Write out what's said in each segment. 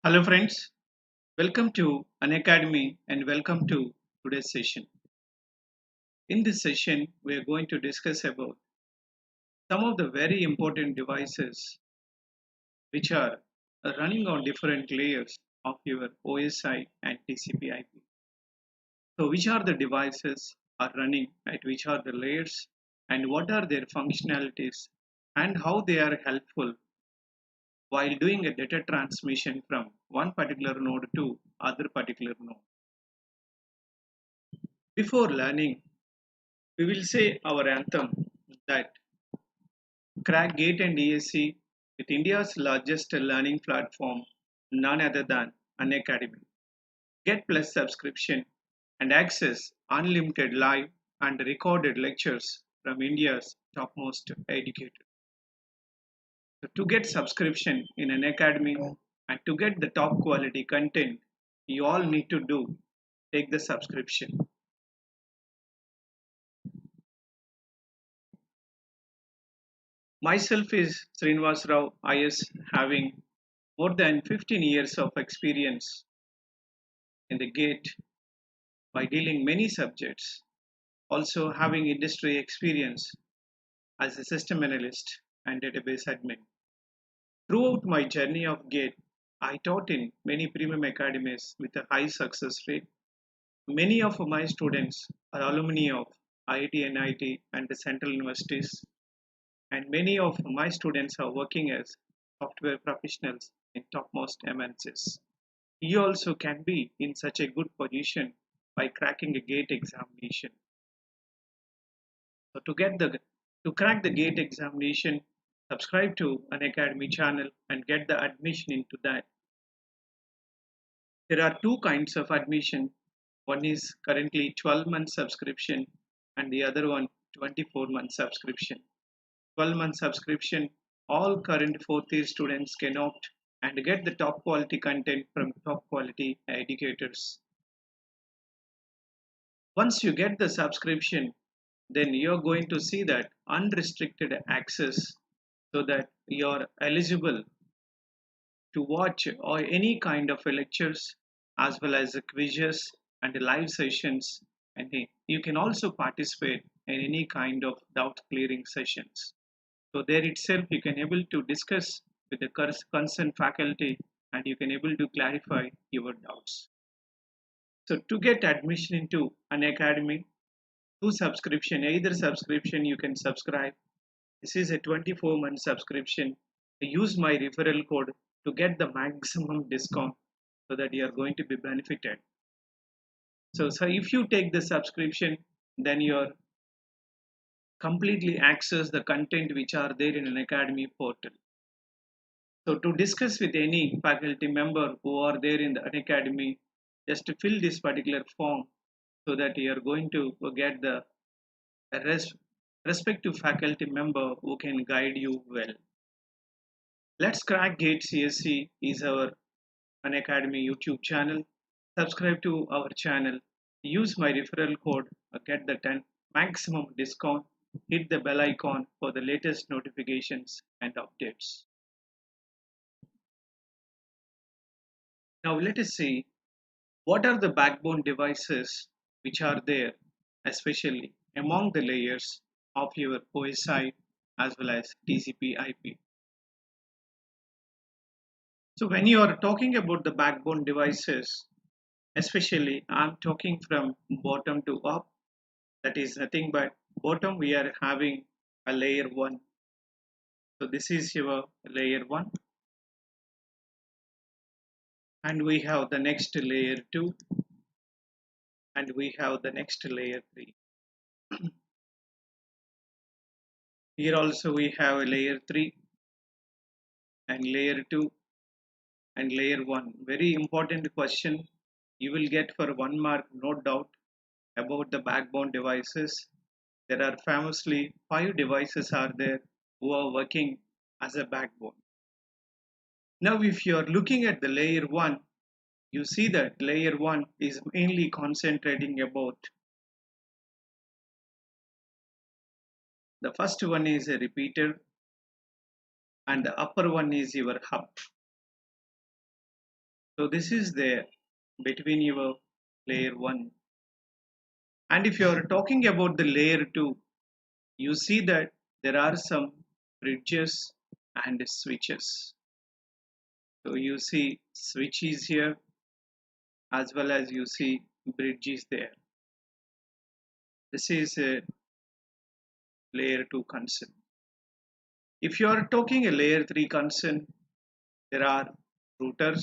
Hello friends, welcome to Unacademy and welcome to today's session. In this session, we are going to discuss about some of the very important devices which are running on different layers of your OSI and TCP/IP. So which are the devices are running at which are the layers and what are their functionalities and how they are helpful while doing a data transmission from one particular node to other particular node. Before learning, we will say our anthem that crack GATE and ESE with India's largest learning platform, none other than Unacademy. Get Plus subscription and access unlimited live and recorded lectures from India's topmost educators. So to get subscription in Unacademy and to get the top quality content, you all need to do take the subscription. Myself is Srinivasrao IS, having more than 15 years of experience in the GATE by dealing many subjects, also having industry experience as a system analyst and database admin. Throughout my journey of GATE, I taught in many premium academies with a high success rate. Many of my students are alumni of IIT, NIT, and the central universities, and many of my students are working as software professionals in topmost MNCs. You also can be in such a good position by cracking a GATE examination. So to crack the GATE examination, subscribe to an Academy channel and get the admission into that. There are two kinds of admission. One is currently 12-month subscription and the other one 24-month subscription. 12-month subscription, all current fourth year students can opt and get the top quality content from top quality educators. Once you get the subscription, then you're going to see that unrestricted access so that you're eligible to watch or any kind of lectures as well as quizzes and live sessions, and you can also participate in any kind of doubt clearing sessions. So there itself you can able to discuss with the concerned faculty and you can able to clarify your doubts. So to get admission into an academy, through subscription, either subscription you can subscribe. This is a 24-month subscription. Use my referral code to get the maximum discount so that you are going to be benefited. So if you take the subscription, then you're completely access the content which are there in an academy portal. So to discuss with any faculty member who are there in the academy, just to fill this particular form so that you are going to get the respective faculty member who can guide you well. Let's Crack GATE CSC is our Unacademy YouTube channel. Subscribe to our channel. Use my referral code. Get the 10 maximum discount. Hit the bell icon for the latest notifications and updates. Now let us see what are the backbone devices which are there, especially among the layers of your OSI as well as TCP/IP. So when you are talking about the backbone devices, especially I'm talking from bottom to up, that is nothing but bottom we are having a layer 1. So this is your layer 1 and we have the next layer 2 and we have the next layer 3. Here also we have a layer 3 and layer 2 and layer 1. Very important question you will get for 1 mark, no doubt, about the backbone devices. There are famously 5 devices are there who are working as a backbone. Now if you are looking at the layer 1, you see that layer 1 is mainly concentrating about the first one is a repeater and the upper one is your hub. So this is there between your layer 1. And if you are talking about the layer 2, you see that there are some bridges and switches. So you see switches here as well as you see bridges there. This is a layer 2 concern. If you are talking a layer 3 concern, there are routers,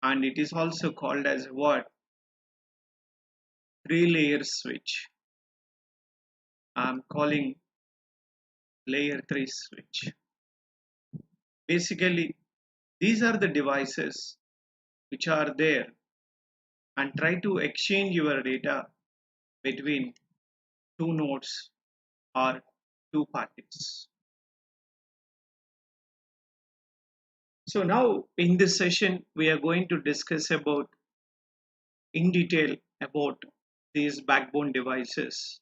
and it is also called as what? 3-layer switch. I am calling layer 3 switch. Basically, these are the devices which are there and try to exchange your data between two nodes or two parties. So now in this session we are going to discuss about in detail about these backbone devices.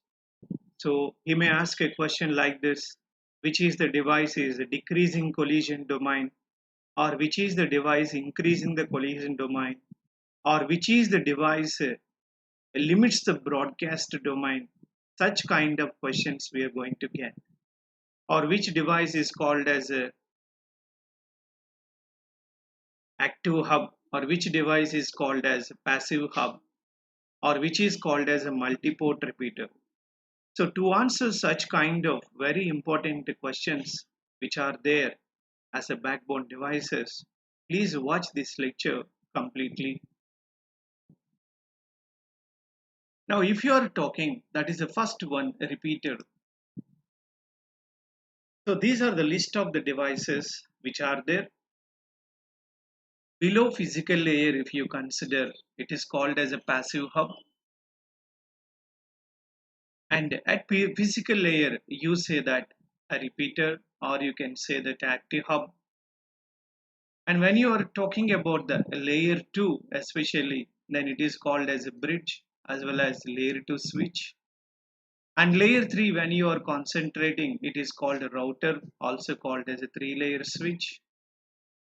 So he may ask a question like this: which is the device is decreasing collision domain, or which is the device increasing the collision domain, or which is the device limits the broadcast domain? Such kind of questions we are going to get. Or which device is called as a active hub, or which device is called as a passive hub, or which is called as a multi-port repeater. So to answer such kind of very important questions which are there as a backbone devices, please watch this lecture completely. Now if you are talking, that is the first one, a repeater. So these are the list of the devices which are there. Below physical layer, if you consider, it is called as a passive hub. And at physical layer, you say that a repeater, or you can say that active hub. And when you are talking about the layer 2 especially, then it is called as a bridge as well as layer 2 switch. And layer 3, when you are concentrating, it is called a router, also called as a 3-layer switch.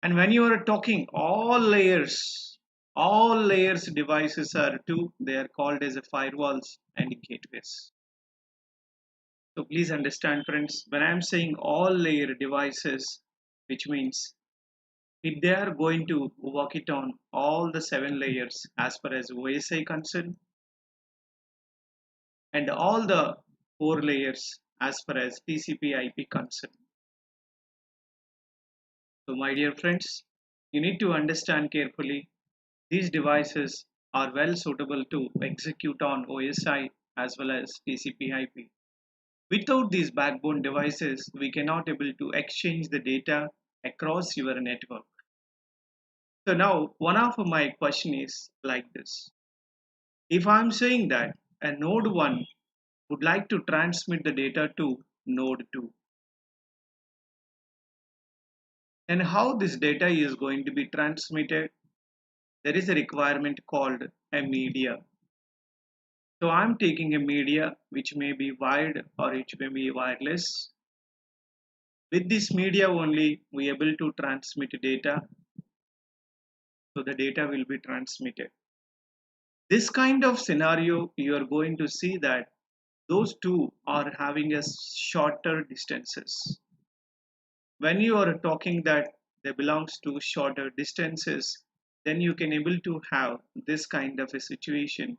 And when you are talking all layers devices are 2, they are called as a firewalls and gateways. So please understand friends, when I am saying all layer devices, which means if they are going to work it on all the 7 layers as far as OSI concerned, and all the 4 layers as far as TCP IP concerned. So my dear friends, you need to understand carefully, these devices are well suitable to execute on OSI as well as TCP IP. Without these backbone devices, we cannot able to exchange the data across your network. So now one of my question is like this. If I'm saying that a node 1 would like to transmit the data to node 2, and how this data is going to be transmitted, there is a requirement called a media. So I'm taking a media which may be wired or it may be wireless. With this media only we are able to transmit data, so the data will be transmitted. This kind of scenario you are going to see that those two are having a shorter distances. When you are talking that they belongs to shorter distances, then you can able to have this kind of a situation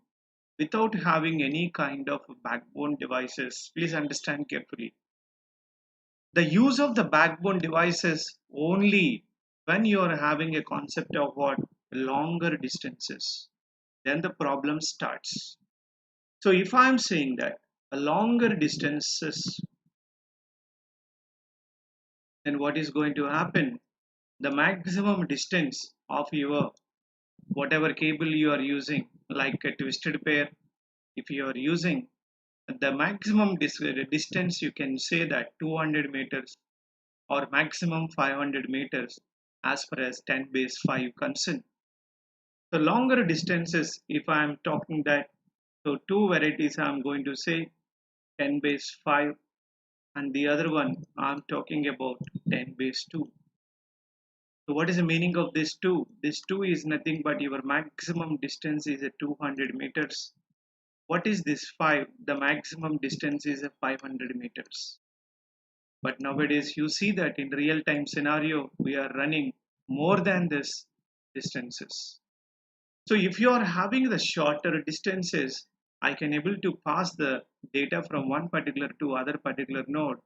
without having any kind of backbone devices. Please understand carefully. The use of the backbone devices only when you are having a concept of what? Longer distances. Then the problem starts. So if I am saying that a longer distances, then what is going to happen? The maximum distance of your whatever cable you are using, like a twisted pair, if you are using the maximum distance, you can say that 200 meters or maximum 500 meters as far as 10 base 5 concerned. So longer distances, if I am talking that, so two varieties I am going to say 10 base 5, and the other one I am talking about 10 base 2. So what is the meaning of this 2? This 2 is nothing but your maximum distance is a 200 meters. What is this 5? The maximum distance is a 500 meters. But nowadays you see that in real time scenario we are running more than this distances. So if you are having the shorter distances, I can able to pass the data from one particular to other particular node,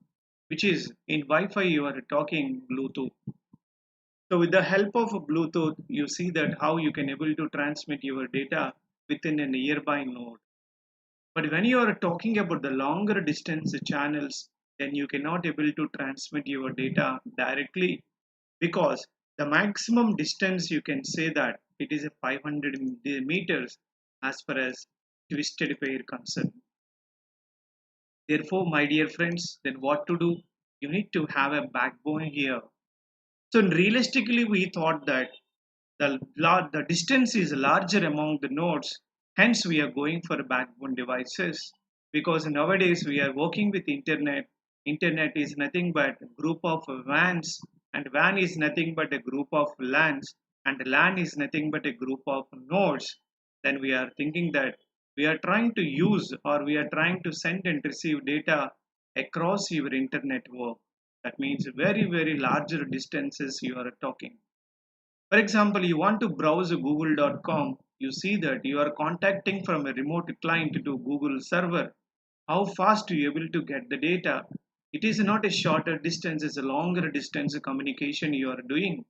which is in Wi-Fi you are talking Bluetooth. So with the help of Bluetooth, you see that how you can able to transmit your data within a nearby node. But when you are talking about the longer distance channels, then you cannot able to transmit your data directly, because the maximum distance you can say that it is a 500 meters as far as twisted pair concerned. Therefore, my dear friends, then what to do? You need to have a backbone here. So realistically, we thought that the distance is larger among the nodes, hence we are going for backbone devices, because nowadays we are working with internet is nothing but a group of WANs, and WAN is nothing but a group of LANs, and LAN is nothing but a group of nodes. Then we are thinking that we are trying to use, or we are trying to send and receive data across your internet work. That means very larger distances you are talking. For example, you want to browse google.com, you see that you are contacting from a remote client to Google server. How fast are you able to get the data? It is not a shorter distance, it's a longer distance communication you are doing.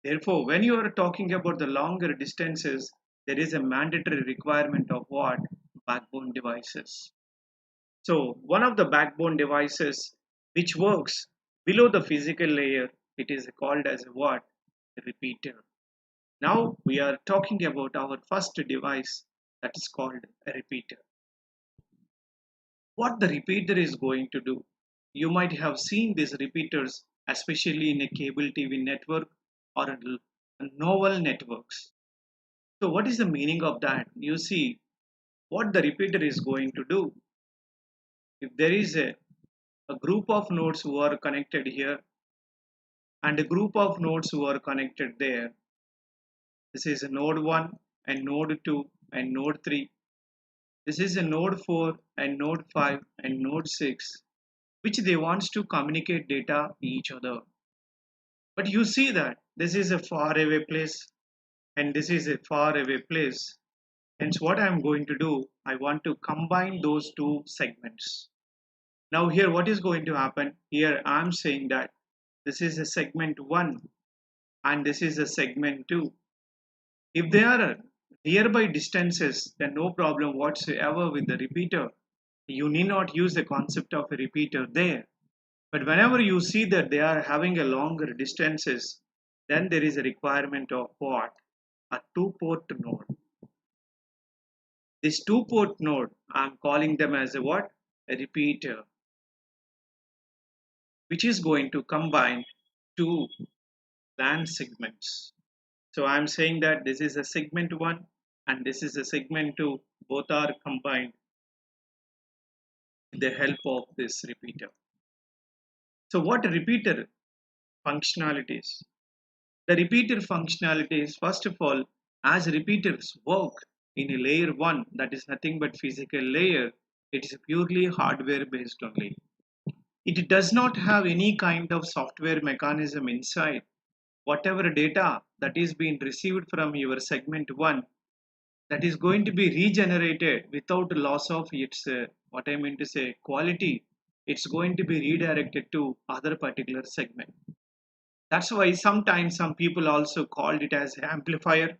Therefore, when you are talking about the longer distances, there is a mandatory requirement of what? Backbone devices. So, one of the backbone devices which works below the physical layer, it is called as what? Repeater. Now we are talking about our first device, that is called a repeater. What the repeater is going to do? You might have seen these repeaters, especially in a cable TV network or a novel networks. So what is the meaning of that? You see, what the repeater is going to do. If there is a group of nodes who are connected here and a group of nodes who are connected there. This is a node 1 and node 2 and node 3. This is a node 4 and node 5 and node 6, which they wants to communicate data each other. But you see that this is a far away place and this is a far away place. Hence what I am going to do, I want to combine those two segments. Now here what is going to happen? Here I am saying that this is a segment 1 and this is a segment 2. If they are nearby distances, then no problem whatsoever with the repeater. You need not use the concept of a repeater there. But whenever you see that they are having a longer distances, then there is a requirement of what? A two-port node. This two-port node, I am calling them as a what? A repeater, which is going to combine two LAN segments. So I am saying that this is a segment 1 and this is a segment 2. Both are combined with the help of this repeater. So what repeater functionalities? The repeater functionalities, first of all, as repeaters work in a layer 1, that is nothing but physical layer, it is purely hardware based only. It does not have any kind of software mechanism inside. Whatever data that is being received from your segment 1, that is going to be regenerated without loss of its what I mean to say quality. It's going to be redirected to other particular segment. That's why sometimes some people also called it as amplifier.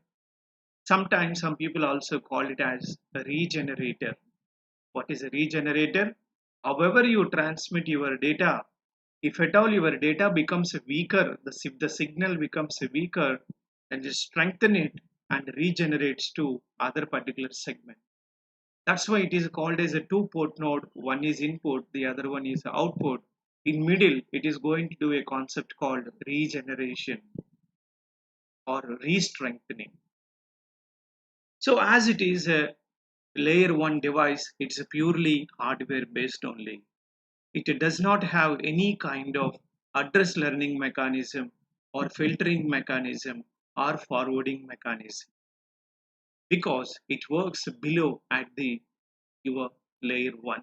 Sometimes some people also call it as a regenerator. What is a regenerator? However you transmit your data, if at all your data becomes weaker, if the signal becomes weaker, then just strengthen it and regenerates to other particular segment. That's why it is called as a two-port node. One is input, the other one is output. In middle, it is going to do a concept called regeneration or re-strengthening. So as it is a layer 1 device, it's a purely hardware based only. It does not have any kind of address learning mechanism or filtering mechanism or forwarding mechanism, because it works below at the your layer 1.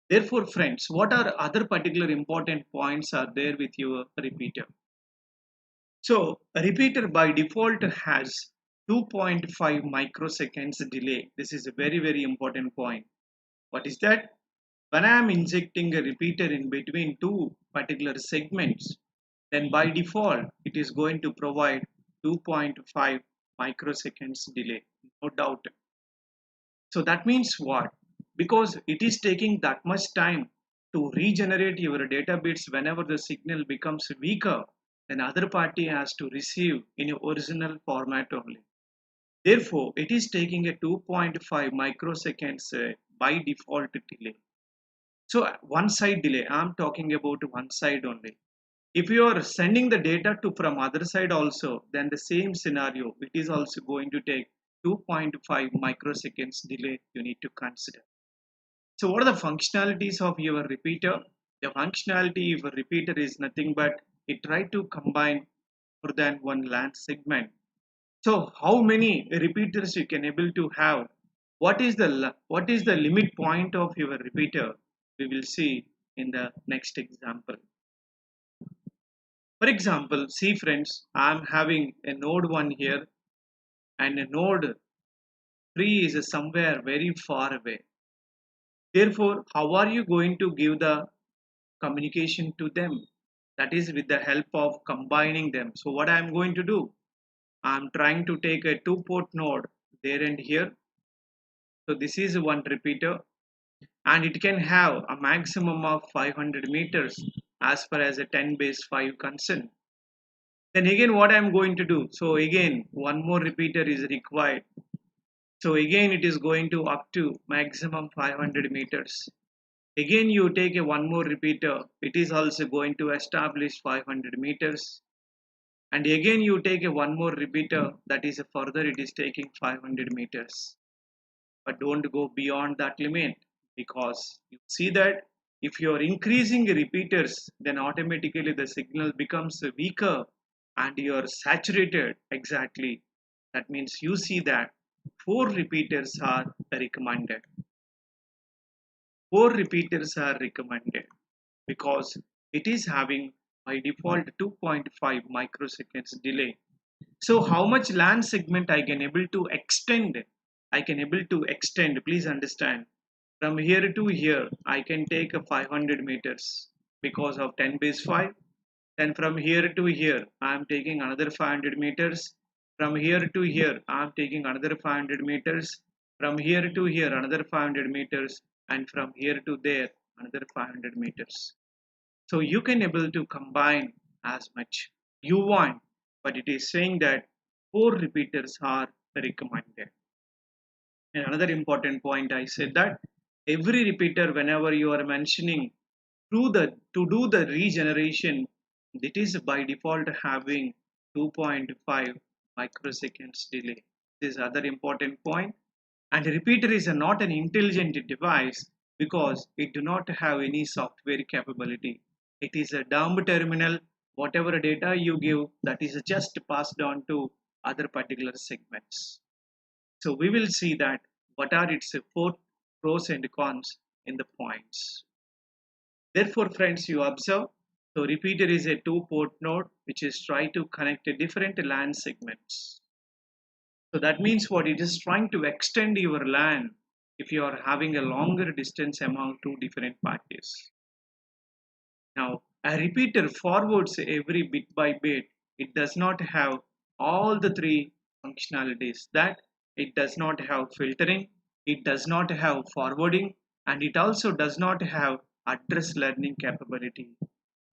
Therefore, friends, what are other particular important points are there with your repeater? So a repeater by default has 2.5 microseconds delay. This is a very important point. What is that? When I am injecting a repeater in between two particular segments, then by default it is going to provide 2.5 microseconds delay, no doubt. So that means what? Because it is taking that much time to regenerate your data bits whenever the signal becomes weaker, then other party has to receive in your original format only. Therefore, it is taking a 2.5 microseconds by default delay. So one side delay, I'm talking about one side only. If you are sending the data to from other side also, then the same scenario, it is also going to take 2.5 microseconds delay you need to consider. So what are the functionalities of your repeater? The functionality of a repeater is nothing but it try to combine more than one LAN segment. So how many repeaters you can able to have? What is the limit point of your repeater? We will see in the next example. For example, see friends, I am having a node 1 here and a node 3 is somewhere very far away. Therefore, how are you going to give the communication to them? That is with the help of combining them. So what I am going to do? I am trying to take a 2-port node there and here. So this is one repeater and it can have a maximum of 500 meters as far as a 10 base 5 concern. Then again what I am going to do? So again one more repeater is required. So again it is going to up to maximum 500 meters. Again you take a one more repeater, it is also going to establish 500 meters. And again you take a one more repeater, that is a further it is taking 500 meters. But don't go beyond that limit, because you see that if you are increasing repeaters, then automatically the signal becomes weaker and you are saturated exactly. That means you see that 4 repeaters are recommended. 4 repeaters are recommended because it is having by default 2.5 microseconds delay. So how much LAN segment I can able to extend? I can able to extend, please understand, from here to here I can take a 500 meters because of 10 base 5. Then from here to here I am taking another 500 meters. From here to here I am taking another 500 meters. From here to here another 500 meters, and from here to there another 500 meters. So you can able to combine as much you want, but it is saying that 4 repeaters are recommended. And another important point, I said that every repeater whenever you are mentioning to do the regeneration, it is by default having 2.5 microseconds delay. This is other important point. And repeater is not an intelligent device because it do not have any software capability. It is a dumb terminal. Whatever data you give, that is just passed on to other particular segments. So we will see that what are its 4 pros and cons in the points. Therefore, friends, you observe, so repeater is a 2-port node which is try to connect different LAN segments. So that means what it is trying to extend your LAN if you are having a longer distance among two different parties. Now, a repeater forwards every bit by bit. It does not have all the 3 functionalities, that it does not have filtering, it does not have forwarding, and it also does not have address learning capability.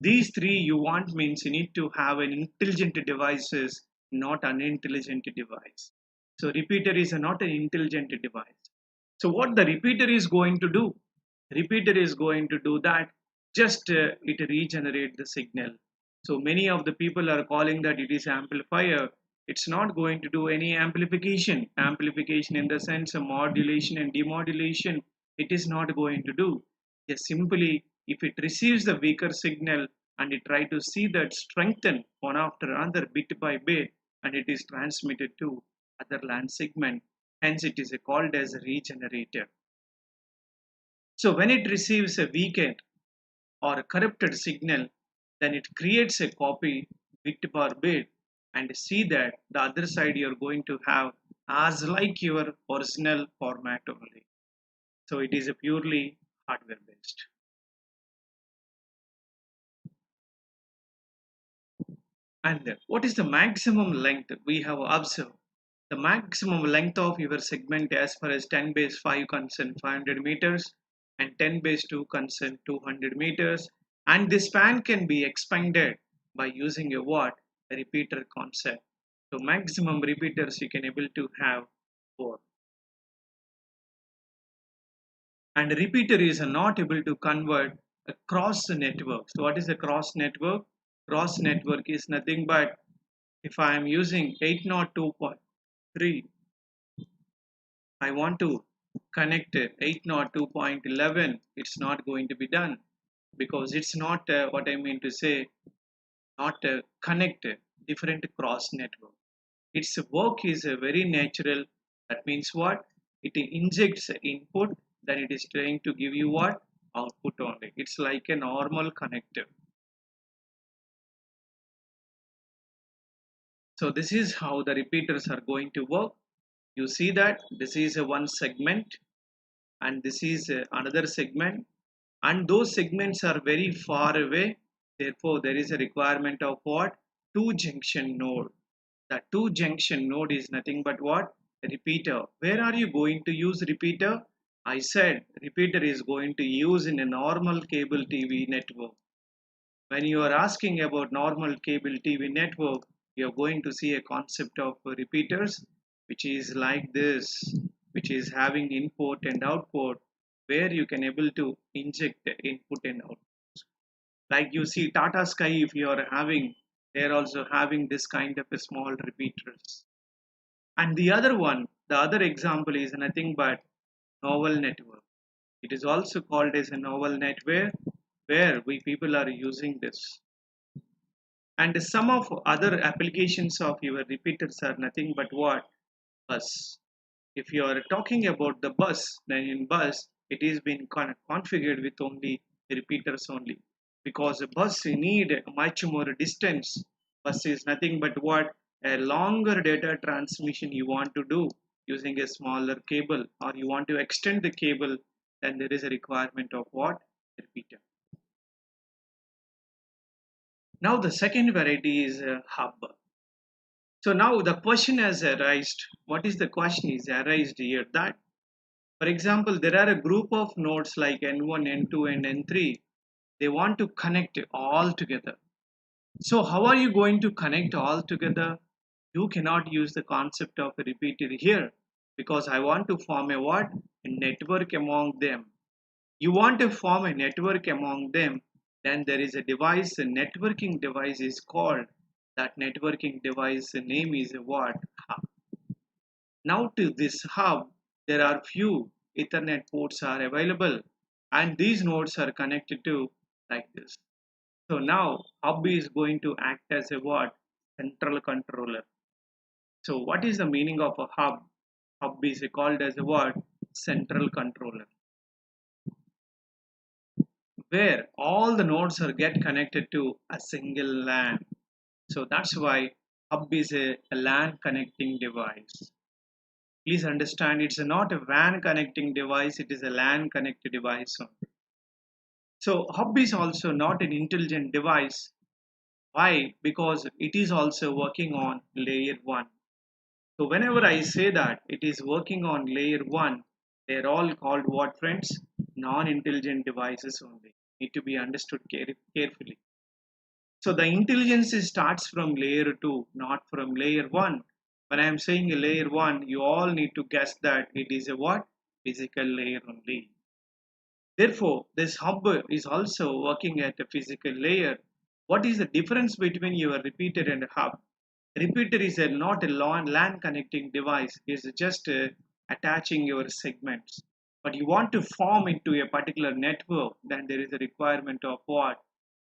These 3 you want means you need to have an intelligent devices, not an unintelligent device. So repeater is not an intelligent device. So what the repeater is going to do? Repeater is going to do that just it regenerate the signal. So many of the people are calling that it is amplifier. It's not going to do any amplification. Amplification in the sense of modulation and demodulation, it is not going to do. Just simply if it receives the weaker signal, and it try to see that strengthen one after another bit by bit, and it is transmitted to other LAN segment. Hence, it is called as a regenerator. So when it receives a weakened or a corrupted signal, then it creates a copy bit per bit and see that the other side you're going to have as like your original format only. So it is a purely hardware based. And what is the maximum length we have observed? The maximum length of your segment as far as 10 base 5 concern 500 meters and 10 base 2 concern 200 meters, and the span can be expanded by using a what? A repeater concept. So maximum repeaters you can able to have 4. And repeater is not able to convert across the network. So what is a cross network? Cross network is nothing but if I am using 802.3, I want to connect 802.11, it's not going to be done because it's not what I mean to say, not connect different cross network. Its work is very natural. That means what? It injects input, then it is trying to give you what? Output only. It's like a normal connector. So this is how the repeaters are going to work. You see that this is a one segment and this is another segment, and those segments are very far away. Therefore there is a requirement of what? Two junction node. The two junction node is nothing but what? A repeater. Where are you going to use repeater? I said repeater is going to use in a normal cable TV network. When you are asking about normal cable TV network, you are going to see a concept of repeaters, which is like this, which is having input and output, where you can able to inject the input and output. Like you see Tata Sky, if you are having, they are also having this kind of a small repeaters. And the other one, the other example is nothing but novel network. It is also called as a novel network where we people are using this. And some of other applications of your repeaters are nothing but what? Bus. If you are talking about the bus, then in bus it is been configured with only repeaters only, because a bus need much more distance. Bus is nothing but what? A longer data transmission you want to do using a smaller cable, or you want to extend the cable, then there is a requirement of what? Repeater. Now the second variety is a hub. So now the question has arisen. What is the question is arisen here? That, for example, there are a group of nodes like N1, N2, and N3. They want to connect all together. So how are you going to connect all together? You cannot use the concept of a repeater here because I want to form a what? A network among them. You want to form a network among them, then there is a device, a networking device is called. That networking device name is a what? Hub. Now to this hub, there are few Ethernet ports are available, and these nodes are connected to like this. So now hub is going to act as a what? Central controller. So what is the meaning of a hub? Hub is called as a what? Central controller, where all the nodes are get connected to a single LAN. So that's why hub is a LAN connecting device. Please understand, it's not a WAN connecting device, it is a LAN connected device only. So hub is also not an intelligent device. Why? Because it is also working on layer 1. So whenever I say that it is working on layer 1, they are all called what, friends? Non-intelligent devices only. Need to be understood carefully. So the intelligence starts from layer 2, not from layer 1. When I am saying a layer 1, you all need to guess that it is a what? Physical layer only. Therefore, this hub is also working at a physical layer. What is the difference between your repeater and a hub? Repeater is not a LAN connecting device. It's just attaching your segments. But you want to form into a particular network, then there is a requirement of what?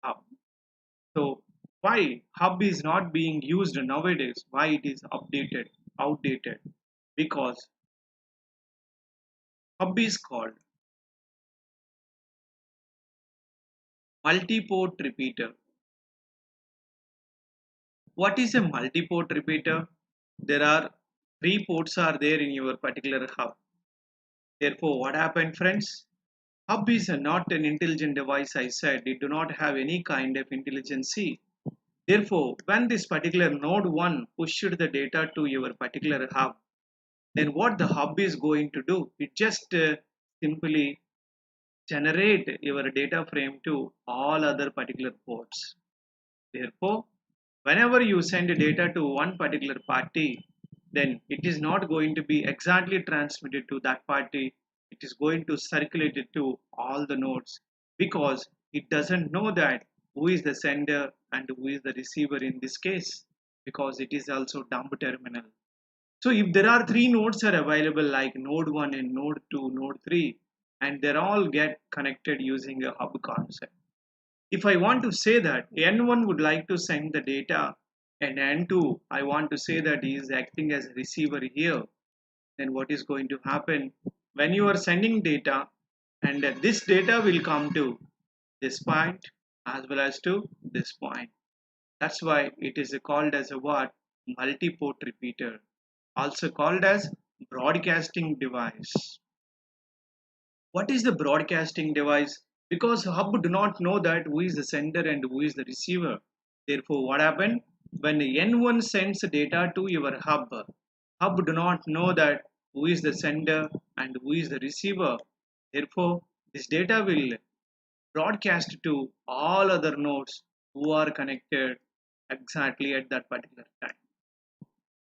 Hub. So why hub is not being used nowadays? Why it is outdated? Because hub is called multi-port repeater. What is a multi-port repeater? There are three ports are there in your particular hub. Therefore, what happened, friends? Hub is not an intelligent device. I said it do not have any kind of intelligence. Therefore, when this particular node 1 pushed the data to your particular hub, then what the hub is going to do? It just simply generate your data frame to all other particular ports. Therefore, whenever you send data to one particular party, then it is not going to be exactly transmitted to that party. It is going to circulate it to all the nodes because it doesn't know that who is the sender and who is the receiver in this case, because it is also dumb terminal. So if there are three nodes are available like node 1 and node 2, node 3, and they all get connected using a hub concept. If I want to say that N1 would like to send the data and N2 I want to say that he is acting as a receiver here, then what is going to happen when you are sending data, and this data will come to this point as well as to this point. That's why it is called as a what? Multi-port repeater, also called as broadcasting device. What is the broadcasting device? Because hub do not know that who is the sender and who is the receiver. Therefore, what happened? When N1 sends data to your hub do not know that who is the sender and who is the receiver. Therefore, this data will broadcast to all other nodes who are connected exactly at that particular time.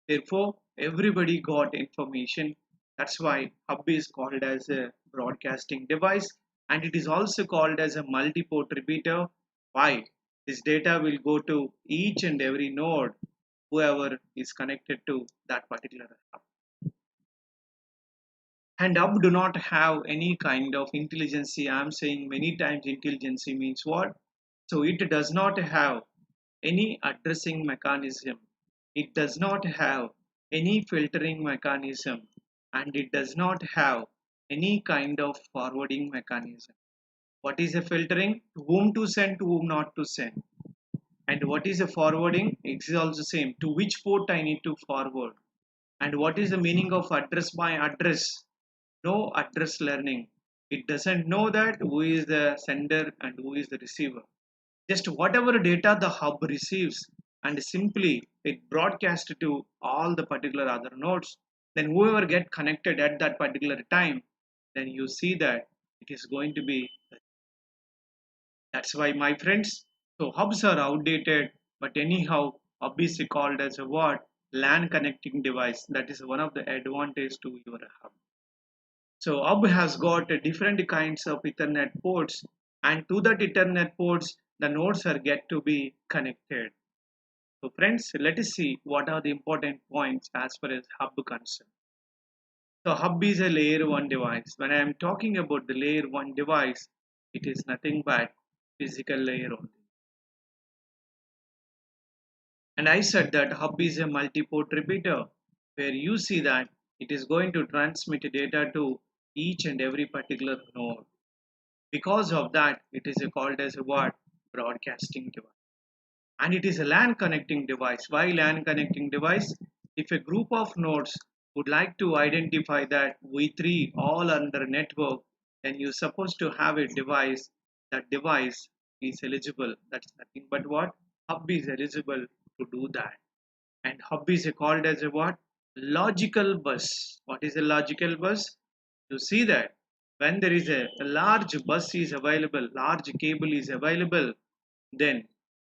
Therefore, everybody got information. That's why hub is called as a broadcasting device, and it is also called as a multi-port repeater. Why? This data will go to each and every node, whoever is connected to that particular hub. And hub do not have any kind of intelligence. I'm saying many times intelligence means what? So it does not have any addressing mechanism. It does not have any filtering mechanism, and it does not have any kind of forwarding mechanism. What is a filtering? To whom to send, to whom not to send. And what is a forwarding? It is also same. To which port I need to forward. And what is the meaning of address by address? No address learning. It doesn't know that who is the sender and who is the receiver. Just whatever data the hub receives and simply it broadcasts to all the particular other nodes, then whoever get connected at that particular time, then you see that it is going to be. That's why, my friends, so hubs are outdated, but anyhow hub is called as a what? LAN connecting device. That is one of the advantage to your hub. So hub has got different kinds of Ethernet ports, and to that Ethernet ports, the nodes are get to be connected. So friends, let us see what are the important points as far as hub concerned. So hub is a layer 1 device. When I am talking about the layer 1 device, it is nothing but physical layer only. And I said that hub is a multi-port repeater where you see that it is going to transmit data to each and every particular node. Because of that, it is called as a what? Broadcasting device. And it is a LAN connecting device. Why LAN connecting device? If a group of nodes would like to identify that we three all under network, then you're supposed to have a device. That device is eligible. That's nothing but what? Hub is eligible to do that. And hub is called as a what? Logical bus. What is a logical bus? You see that when there is a large bus is available, large cable is available, then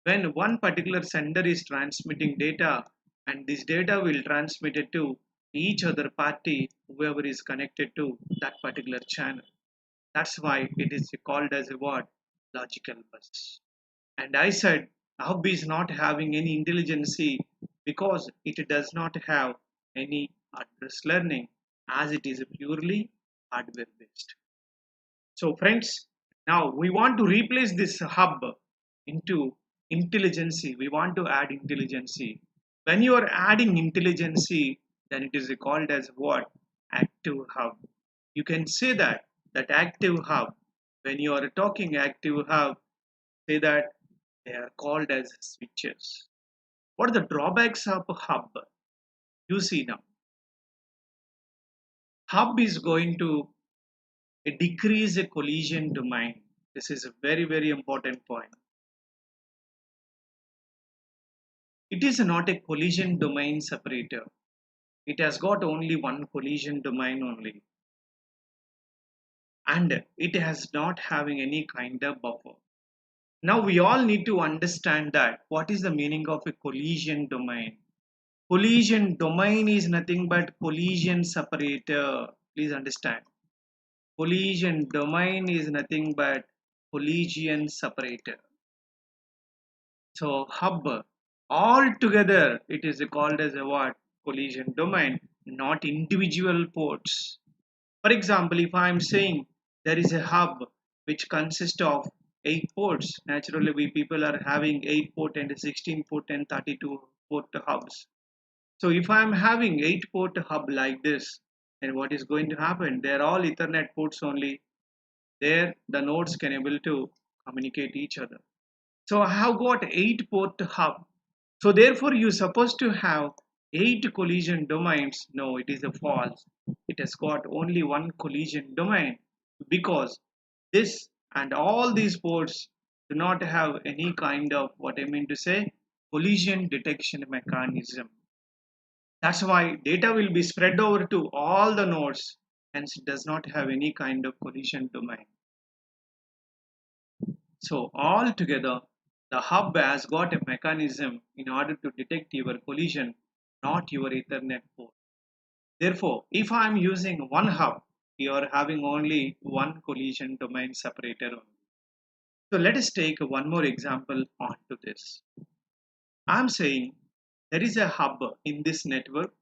when one particular sender is transmitting data, and this data will transmit it to each other party, whoever is connected to that particular channel. That's why it is called as a what? Logical bus. And I said hub is not having any intelligence because it does not have any address learning, as it is purely hardware based. So friends, now we want to replace this hub into intelligence. We want to add intelligence. When you are adding intelligence, then it is called as what? Active hub. You can say that active hub. When you are talking active hub, say that they are called as switches. What are the drawbacks of a hub? You see now, hub is going to decrease a collision domain. This is a very important point. It is not a collision domain separator. It has got only one collision domain only, and it has not having any kind of buffer. Now we all need to understand that what is the meaning of a collision domain. Collision domain is nothing but collision separator. Please understand. Collision domain is nothing but collision separator. So hub all together it is called as a what? Collision domain, not individual ports. For example, if I am saying there is a hub which consists of 8 ports, naturally we people are having 8 port and 16 port and 32 port hubs. So if I am having 8 port hub like this, then what is going to happen? They are all Ethernet ports only. There the nodes can able to communicate each other. So I have got 8 port hub. So therefore you supposed to have 8 collision domains. No, it is a false. It has got only one collision domain because this and all these ports do not have any kind of what I mean to say collision detection mechanism. That's why data will be spread over to all the nodes, hence it does not have any kind of collision domain. So altogether, the hub has got a mechanism in order to detect your collision, not your Ethernet port. Therefore, if I am using one hub, you are having only one collision domain separator only. So let us take one more example onto this. I am saying there is a hub in this network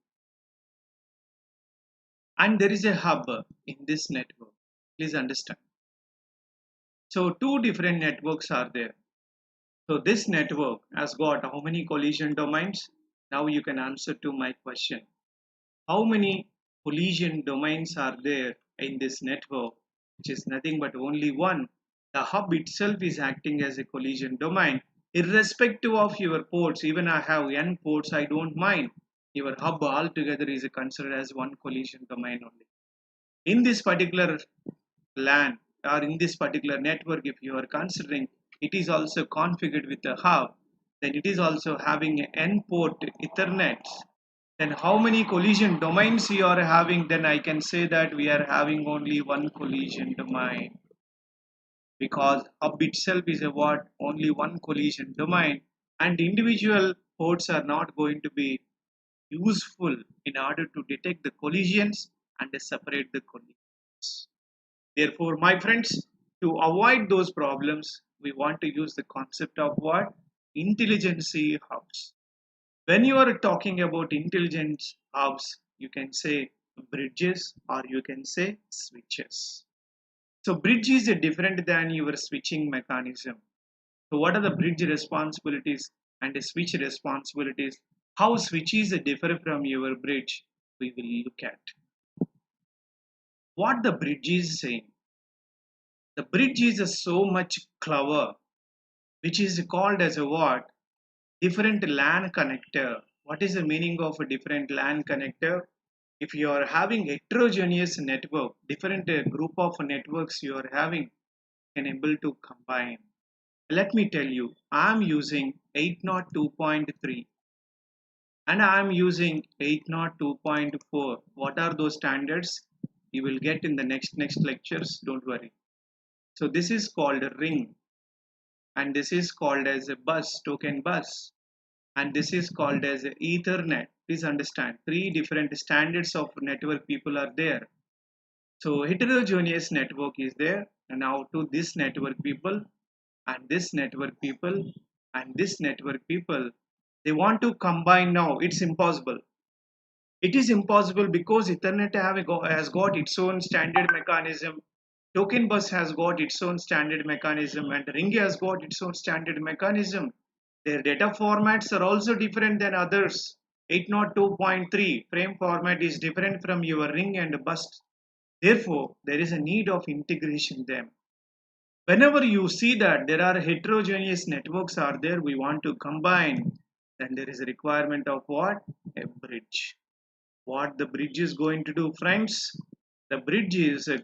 and there is a hub in this network. Please understand. So two different networks are there. So this network has got how many collision domains? Now you can answer to my question. How many collision domains are there in this network? Which is nothing but only one. The hub itself is acting as a collision domain. Irrespective of your ports, even I have n ports, I don't mind. Your hub altogether is considered as one collision domain only. In this particular LAN or in this particular network, if you are considering it is also configured with a hub, then it is also having an n port Ethernet. Then how many collision domains you are having? Then I can say that we are having only one collision domain because hub itself is a what? Only one collision domain, and individual ports are not going to be useful in order to detect the collisions and separate the collisions. Therefore, my friends, to avoid those problems, we want to use the concept of what? Intelligence hubs. When you are talking about intelligence hubs, you can say bridges or you can say switches. So bridge is different than your switching mechanism. So what are the bridge responsibilities and the switch responsibilities? How switches differ from your bridge? We will look at what the bridge is saying. The bridge is so much clever, which is called as a what? Different LAN connector. What is the meaning of a different LAN connector? If you are having heterogeneous network, different group of networks you are having can able to combine. Let me tell you, I am using 802.3 and I am using 802.4. What are those standards? You will get in the next lectures, don't worry. So this is called a ring and this is called as a bus, token bus, and this is called as a Ethernet. Please understand, three different standards of network people are there. So heterogeneous network is there, and now to this network people and this network people and this network people, they want to combine now. It's impossible. It is impossible because Ethernet has got its own standard mechanism. Token bus has got its own standard mechanism and ring has got its own standard mechanism. Their data formats are also different than others. 802.3 frame format is different from your ring and bus. Therefore, there is a need of integration them. Whenever you see that there are heterogeneous networks are there, we want to combine, then there is a requirement of what? A bridge. What the bridge is going to do, friends? The bridge is a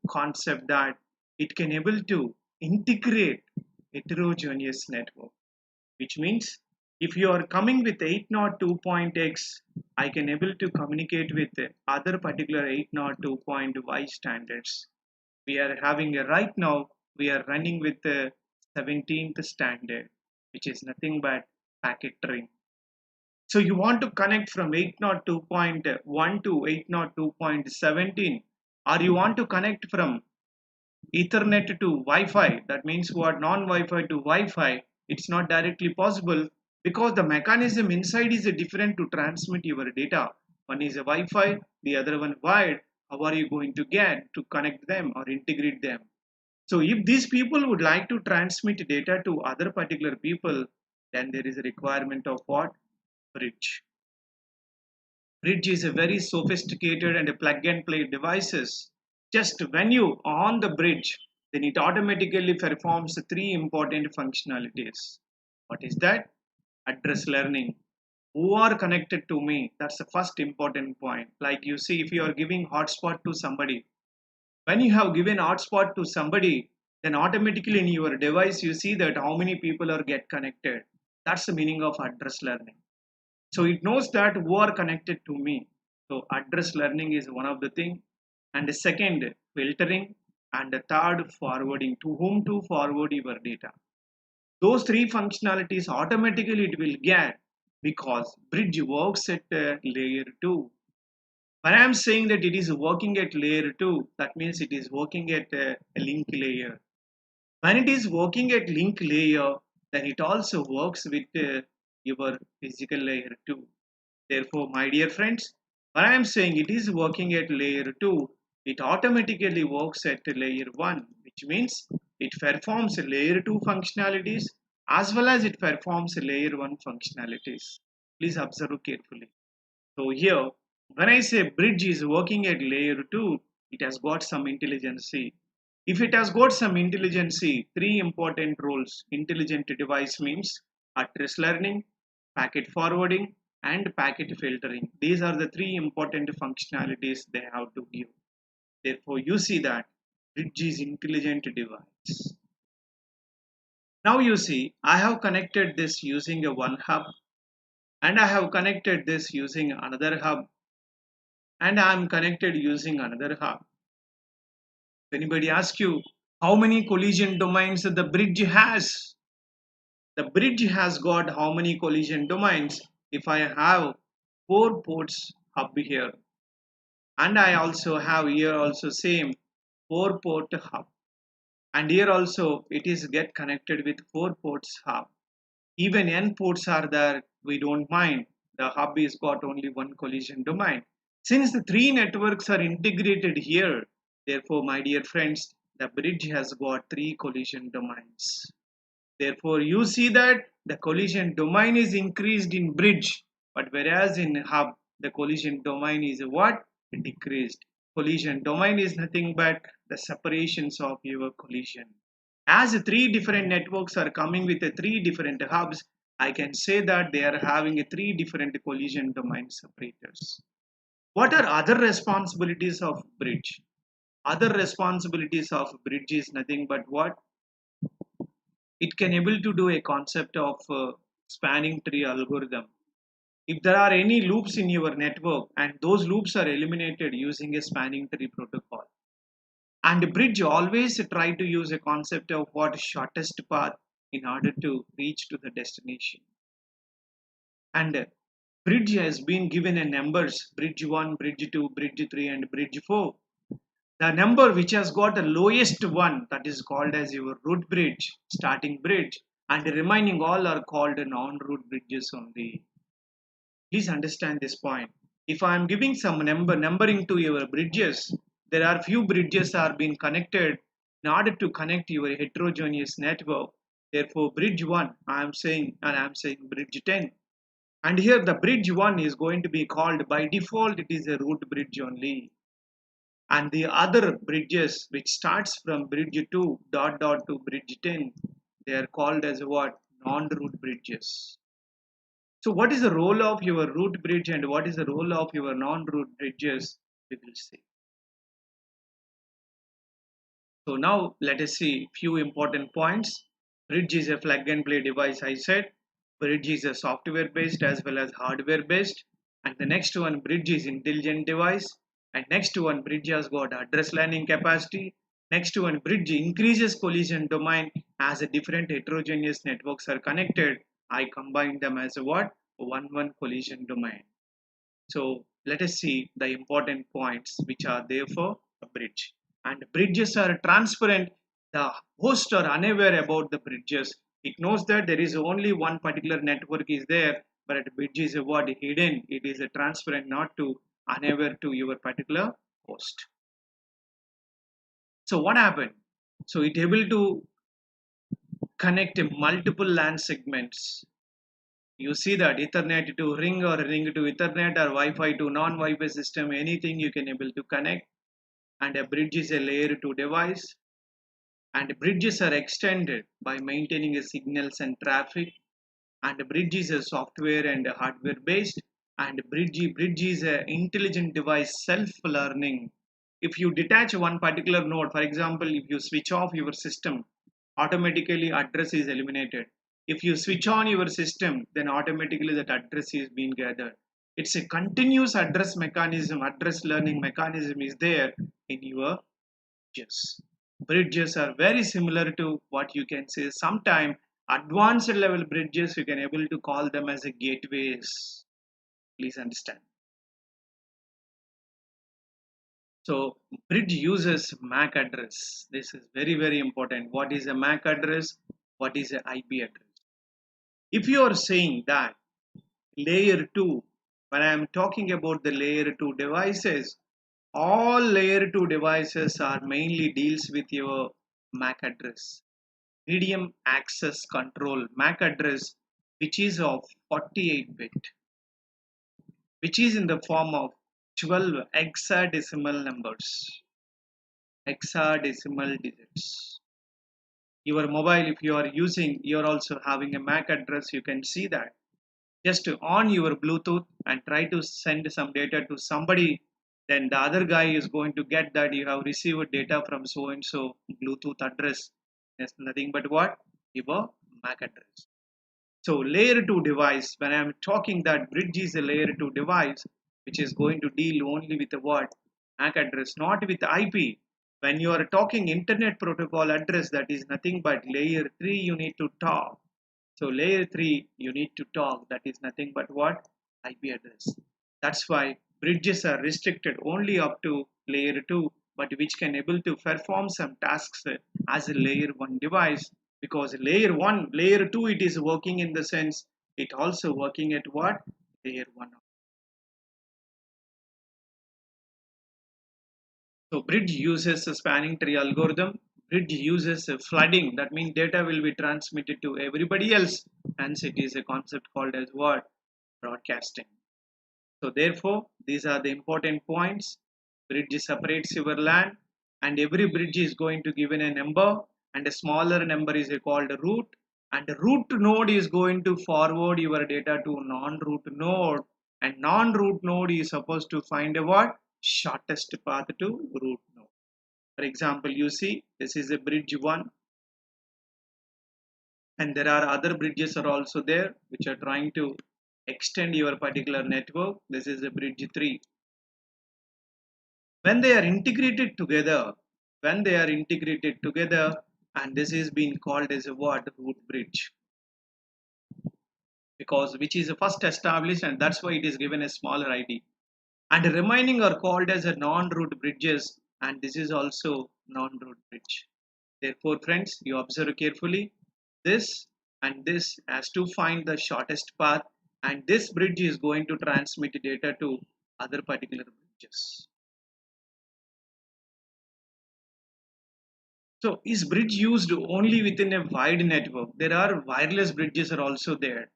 concept that it can able to integrate heterogeneous network, which means if you are coming with 802.x, I can able to communicate with other particular 802.y standards. We are having a right now, we are running with the 17th standard, which is nothing but packet ring. So you want to connect from 802.1 to 802.17, or you want to connect from Ethernet to Wi-Fi. That means what, non-Wi-Fi to Wi-Fi. It's not directly possible because the mechanism inside is different to transmit your data. One is a Wi-Fi, the other one wired. How are you going to get to connect them or integrate them? So if these people would like to transmit data to other particular people, then there is a requirement of what? Bridge. Bridge is a very sophisticated and a plug and play devices. Just when you on the bridge, then it automatically performs three important functionalities. What is that? Address learning. Who are connected to me? That's the first important point. Like you see, if you are giving hotspot to somebody, when you have given hotspot to somebody, then automatically in your device you see that how many people are get connected. That's the meaning of address learning. So it knows that who are connected to me. So address learning is one of the thing. And the second, filtering. And the third, forwarding. To whom to forward your data. Those three functionalities automatically it will get because bridge works at layer 2. When I am saying that it is working at layer 2, that means it is working at a link layer. When it is working at link layer, then it also works with your physical layer 2. Therefore, my dear friends, when I am saying it is working at layer 2, it automatically works at layer 1, which means it performs layer 2 functionalities as well as it performs layer 1 functionalities. Please observe carefully. So here, when I say bridge is working at layer 2, it has got some intelligence. If it has got some intelligence, three important roles. Intelligent device means address learning, packet forwarding, and packet filtering. These are the three important functionalities they have to give. Therefore, you see that bridge is intelligent device. Now you see, I have connected this using a one hub, and I have connected this using another hub, and I am connected using another hub. If anybody asks you how many collision domains the bridge has, the bridge has got how many collision domains? If I have 4 ports hub here, and I also have here also same 4 port hub, and here also it is get connected with 4 ports hub. Even n ports are there, we don't mind. The hub is got only one collision domain. Since the three networks are integrated here, therefore my dear friends, the bridge has got three collision domains. Therefore, you see that the collision domain is increased in bridge, but whereas in hub, the collision domain is what? Decreased. Collision domain is nothing but the separations of your collision. As three different networks are coming with three different hubs, I can say that they are having three different collision domain separators. What are other responsibilities of bridge? Other responsibilities of bridge is nothing but what? It can able to do a concept of spanning tree algorithm. If there are any loops in your network and those loops are eliminated using a spanning tree protocol, and bridge always try to use a concept of what shortest path in order to reach to the destination. And bridge has been given a numbers: bridge 1, bridge 2, bridge 3, and bridge 4. The number which has got the lowest one, that is called as your root bridge, starting bridge, and the remaining all are called non-root bridges only. Please understand this point. If I am giving some numbering to your bridges, there are few bridges are being connected in order to connect your heterogeneous network. Therefore, bridge 1, I am saying, and I am saying bridge 10. And here the bridge 1 is going to be called by default, it is a root bridge only. And the other bridges which starts from bridge 2 dot dot to bridge 10, they are called as what? Non-root bridges. So what is the role of your root bridge and what is the role of your non-root bridges? We will see. So now let us see few important points. Bridge is a plug and play device, I said. Bridge is a software based as well as hardware based. And the next one, bridge is intelligent device. And next one, bridge has got address learning capacity. Next one, bridge increases collision domain as a different heterogeneous networks are connected. I combine them as a what? One collision domain. So let us see the important points which are there for a bridge. And bridges are transparent. The host are unaware about the bridges. It knows that there is only one particular network is there, but the bridge is what hidden. It is a transparent, not to unaware to your particular host. So what happened? So it able to connect multiple LAN segments. You see that Ethernet to ring or ring to Ethernet or Wi-Fi to non-Wi-Fi system, anything you can able to connect. And a bridge is a layer 2 device. And bridges are extended by maintaining a signals and traffic. And bridge is a software and a hardware based. And bridge is a intelligent device, self-learning. If you detach one particular node, for example, if you switch off your system, automatically address is eliminated. If you switch on your system, then automatically that address is being gathered. It's a continuous address mechanism, address learning mechanism is there in your bridges. Bridges are very similar to what you can say sometime advanced level bridges, you can able to call them as a gateways. Please understand. So bridge uses MAC address. This is very important. What is a MAC address? What is a IP address? If you are saying that layer 2, when I am talking about the layer 2 devices, all layer 2 devices are mainly deals with your MAC address. Medium access control MAC address, which is of 48 bit, which is in the form of 12 hexadecimal numbers, hexadecimal digits. Your mobile, if you are using, you are also having a MAC address, you can see that. Just on your Bluetooth and try to send some data to somebody, then the other guy is going to get that you have received data from so and so Bluetooth address. There's nothing but what? Your MAC address. So layer 2 device, when I am talking that bridge is a layer 2 device, which is going to deal only with the what? MAC address, not with IP. When you are talking internet protocol address, that is nothing but layer 3 you need to talk. So layer 3 you need to talk, that is nothing but what? IP address. That's why bridges are restricted only up to layer 2, but which can able to perform some tasks as a layer 1 device, because layer 1, layer 2 it is working in the sense it also working at what? Layer 1. So bridge uses a spanning tree algorithm. Bridge uses a flooding. That means data will be transmitted to everybody else. Hence, it is a concept called as what? Broadcasting. So therefore, these are the important points. Bridge separates your LAN, and every bridge is going to given a number, and a smaller number is called a root. And the root node is going to forward your data to non-root node, and non-root node is supposed to find a what? Shortest path to root node. For example, you see this is a bridge 1, and there are other bridges are also there which are trying to extend your particular network. This is a bridge 3. When they are integrated together, and this is being called as a what? Root bridge, because which is first established, and that's why it is given a smaller ID. And the remaining are called as a non-root bridges, and this is also non-root bridge. Therefore, friends, you observe carefully this and this has to find the shortest path, and this bridge is going to transmit data to other particular bridges. So is bridge used only within a wide network? There are wireless bridges are also there.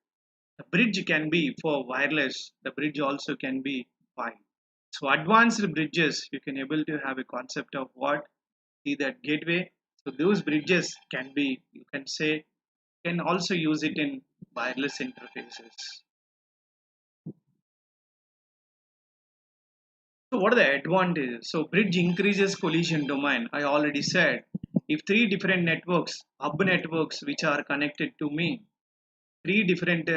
The bridge can be for wireless. The bridge also can be wide. So advanced bridges, you can able to have a concept of what see that gateway. So those bridges can be, you can say, can also use it in wireless interfaces. So what are the advantages? So bridge increases collision domain. I already said if three different networks, hub networks which are connected to me, three different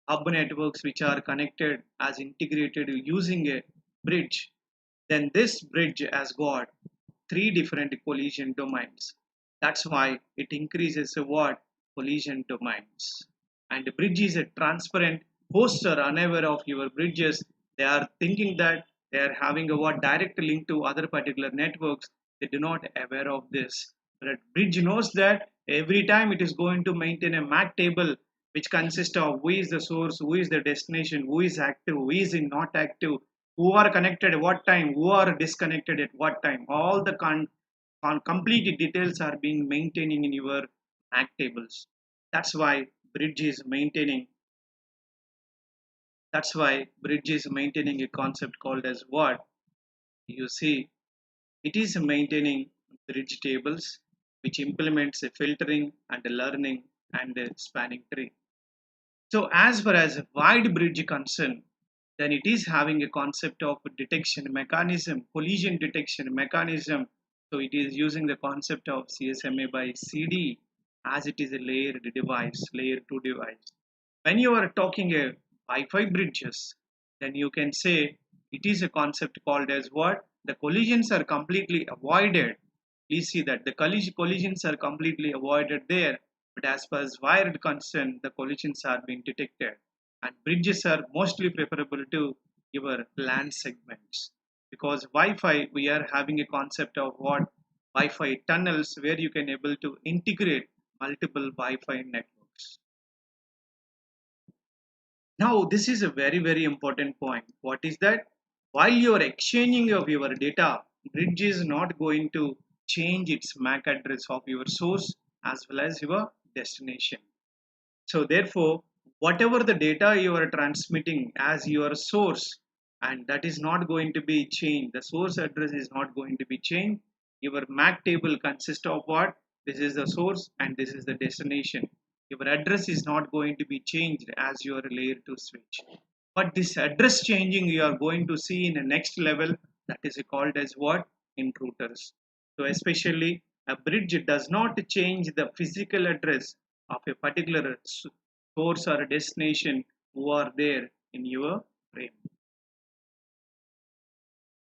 hub networks which are connected as integrated using a bridge, then this bridge has got three different collision domains. That's why it increases what collision domains. And the bridge is a transparent. Hosts are unaware of your bridges. They are thinking that they are having a what direct link to other particular networks. They do not aware of this. But bridge knows that every time it is going to maintain a MAC table which consists of who is the source, who is the destination, who is active, who is not active, who are connected at what time, who are disconnected at what time. All the complete details are being maintaining in your MAC tables. That's why bridge is maintaining. That's why bridge is maintaining a concept called as what you see. It is maintaining bridge tables, which implements a filtering and a learning and a spanning tree. So as far as wide bridge concerned, then it is having a concept of detection mechanism, collision detection mechanism. So it is using the concept of CSMA by CD as it is a layered device, layer 2 device. When you are talking a Wi-Fi bridges, then you can say it is a concept called as what? The collisions are completely avoided. Please see that the collisions are completely avoided there, but as far as wired concerned, the collisions are being detected. And bridges are mostly preferable to your LAN segments because Wi-Fi we are having a concept of what Wi-Fi tunnels where you can able to integrate multiple Wi-Fi networks. Now, this is a very important point. What is that? While you are exchanging of your data, bridge is not going to change its MAC address of your source as well as your destination. So therefore, whatever the data you are transmitting as your source, and that is not going to be changed. The source address is not going to be changed. Your MAC table consists of what? This is the source and this is the destination. Your address is not going to be changed as your layer 2 switch. But this address changing you are going to see in the next level, that is called as what? Intruders. So especially a bridge does not change the physical address of a particular source or destination who are there in your frame.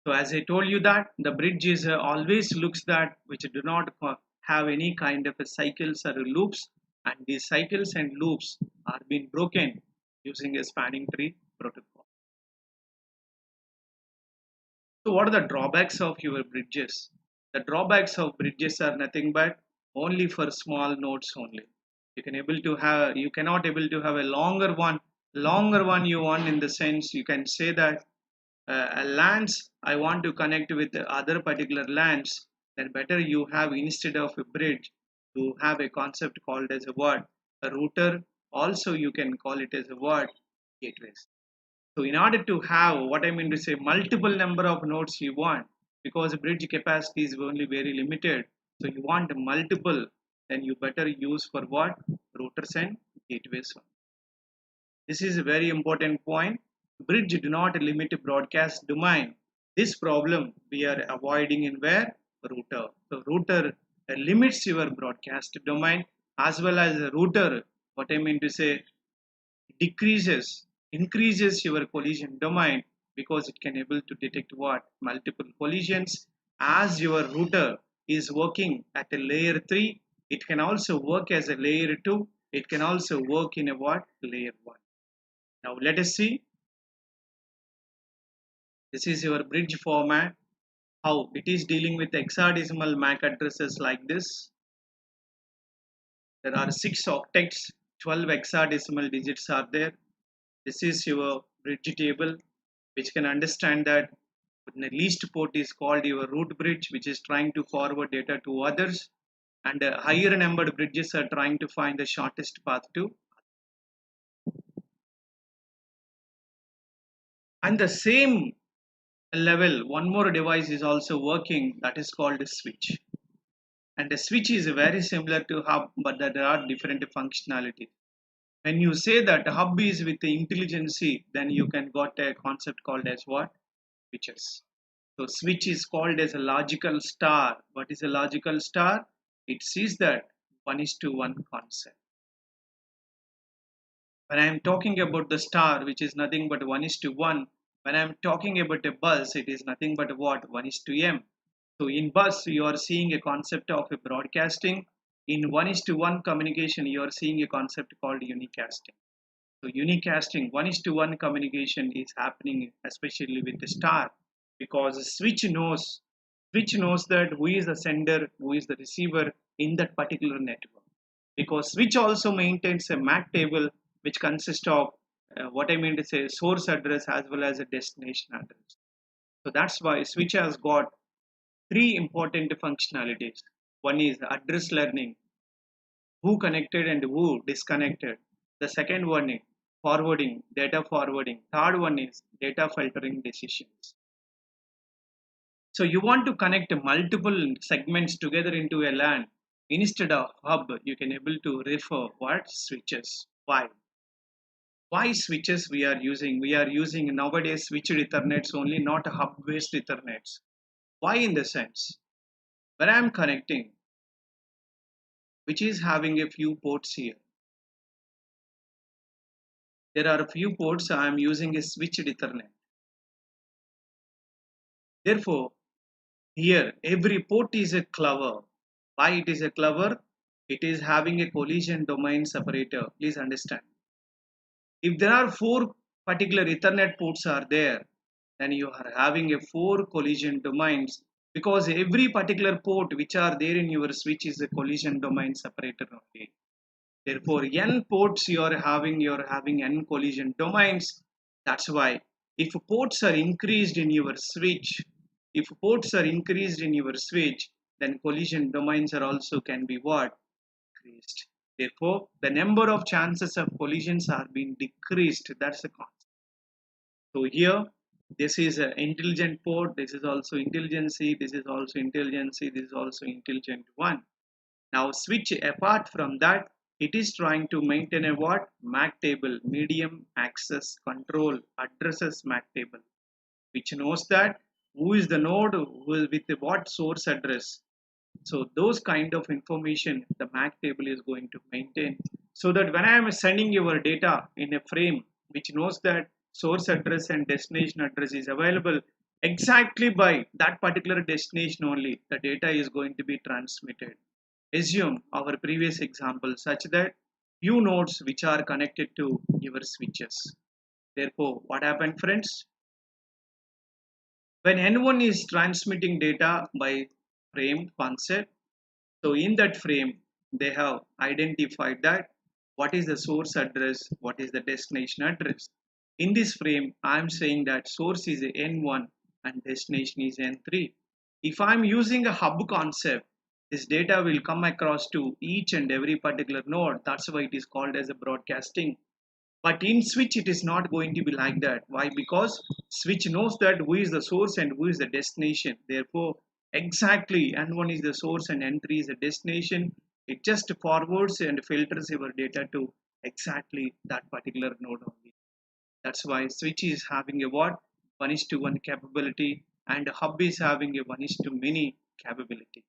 So as I told you that the bridge is always looks that which do not have any kind of a cycles or loops, and these cycles and loops are being broken using a spanning tree protocol. So what are the drawbacks of your bridges? The drawbacks of bridges are nothing but only for small nodes only. You cannot able to have a longer one you want in the sense you can say that a LANs I want to connect with the other particular LANs, then better you have instead of a bridge, you have a concept called as a what? A router. Also you can call it as a what? Gateways. So in order to have what I mean to say multiple number of nodes you want, because bridge capacity is only very limited, so you want multiple, then you better use for what? Routers and gateways. This is a very important point. Bridge do not limit broadcast domain. This problem we are avoiding in where? Router. So router limits your broadcast domain as well as the router, what I mean to say, increases your collision domain because it can able to detect what? Multiple collisions. As your router is working at a layer 3, it can also work as a layer 2. It can also work in a what? Layer 1. Now let us see. This is your bridge format. How it is dealing with hexadecimal MAC addresses like this. There are 6 octets, 12 hexadecimal digits are there. This is your bridge table, which can understand that the least port is called your root bridge, which is trying to forward data to others. and higher numbered bridges are trying to find the shortest path to. And the same level, one more device is also working, that is called a switch. And the switch is very similar to hub, but there are different functionalities. When you say that hub is with the intelligence, then you can got a concept called as what? Switches. So switch is called as a logical star. What is a logical star? It sees that 1:1 concept. When I am talking about the star, which is nothing but 1:1, when I am talking about a bus, it is nothing but what? 1:m. So in bus, you are seeing a concept of a broadcasting. In 1:1 communication, you are seeing a concept called unicasting. So unicasting 1:1 communication is happening especially with the star, because the switch knows that who is the sender, who is the receiver in that particular network. Because switch also maintains a MAC table which consists of what I mean to say source address as well as a destination address. So that's why switch has got three important functionalities. One is address learning, who connected and who disconnected. The second one is forwarding, data forwarding. Third one is data filtering decisions. So you want to connect multiple segments together into a LAN. Instead of hub, you can able to refer what? Switches. Why? Why switches we are using? We are using nowadays switched Ethernets only, not hub based Ethernets. Why in the sense? When I am connecting, which is having a few ports here. There are a few ports I am using a switched Ethernet. Therefore, here every port is a clover. Why it is a clover? It is having a collision domain separator. Please understand. If there are four particular Ethernet ports are there, then you are having a four collision domains, because every particular port which are there in your switch is a collision domain separator only. Therefore, n ports you're having n collision domains. That's why if ports are increased in your switch, then collision domains are also can be what? Increased. Therefore, the number of chances of collisions are being decreased. That's the concept. So here, this is an intelligent port. This is also intelligency. This is also intelligency. This is also intelligent one. Now switch, apart from that, it is trying to maintain a what? MAC table, medium access control addresses MAC table, which knows that who is the node, who is with the what source address. So those kind of information the MAC table is going to maintain, so that when I am sending your data in a frame which knows that source address and destination address is available, exactly by that particular destination only the data is going to be transmitted. Assume our previous example such that few nodes which are connected to your switches. Therefore, what happened, friends? When N1 is transmitting data by frame concept, so in that frame, they have identified that what is the source address, what is the destination address. In this frame, I am saying that source is N1 and destination is N3. If I am using a hub concept, this data will come across to each and every particular node. That's why it is called as a broadcasting. But in switch, it is not going to be like that. Why? Because switch knows that who is the source and who is the destination. Therefore, exactly N1 is the source and N3 is the destination. It just forwards and filters your data to exactly that particular node only. That's why switch is having a what? 1:1 capability, and hub is having a 1:many capability.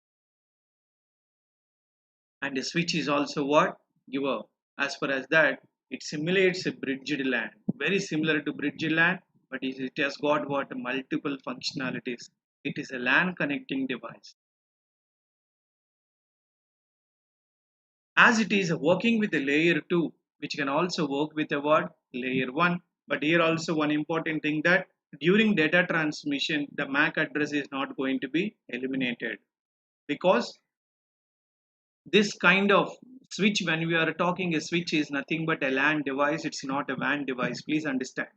And the switch is also what? Giver. As far as that, it simulates a bridged LAN, very similar to bridged LAN, but it has got what? Multiple functionalities. It is a LAN connecting device. As it is working with a layer 2, which can also work with a what? Layer 1. But here also one important thing, that during data transmission, the MAC address is not going to be eliminated, because this kind of switch, when we are talking, a switch is nothing but a LAN device. It's not a WAN device. Please understand.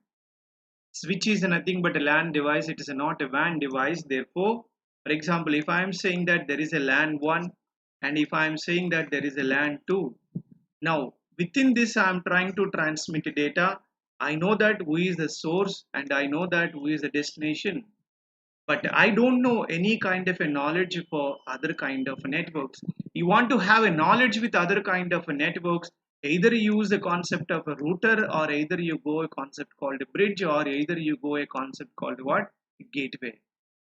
Switch is nothing but a LAN device. It is not a WAN device. Therefore, for example, if I am saying that there is a LAN 1 and if I am saying that there is a LAN 2, now within this I am trying to transmit data. I know that who is the source and I know that who is the destination, but I don't know any kind of a knowledge for other kind of networks. You want to have a knowledge with other kind of networks, either you use the concept of a router, or either you go a concept called a bridge, or either you go a concept called what, gateway.